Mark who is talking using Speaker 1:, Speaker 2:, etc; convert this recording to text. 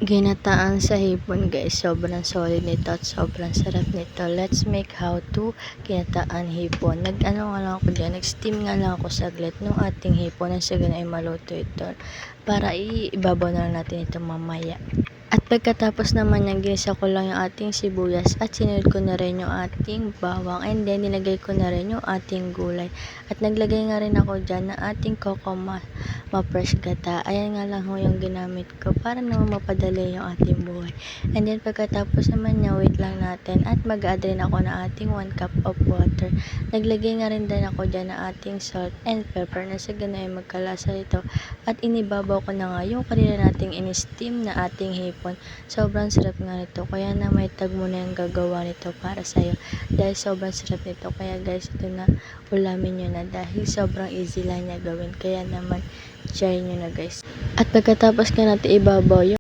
Speaker 1: Ginataan sa hipon guys, sobrang solid nito at sobrang sarap nito. Let's make how to ginataan hipon. Nag-ano nga lang ako dyan, nag-steam nga lang ako saglit nung ating hipon na sa ganun ay maluto ito. Para ibabaw na lang natin ito mamaya. At pagkatapos naman yan, ginisa ko lang yung ating sibuyas at sinunod ko na rin yung ating bawang, and then nilagay ko na rin yung ating gulay. At naglagay nga rin ako dyan ng ating coco ma-fresh gata. Ayan nga lang ho yung ginamit ko para naman mapadali yung ating buhay. And then pagkatapos naman niya, wait lang natin at mag-add rin ako ng ating 1 cup of water. Naglagay nga rin din ako dyan ng ating salt and pepper na sa ganun ay magkalasa ito. At inibabaw ko na nga yung kanina nating in-steam na ating hipon. Sobrang sarap nga nito, kaya na may tag mo na yung gagawa nito para sa'yo dahil sobrang sarap nito. Kaya guys, ito na, ulamin nyo na dahil sobrang easy lang niya gawin, kaya naman share nyo na guys. At pagkatapos ka natin ibabaw yung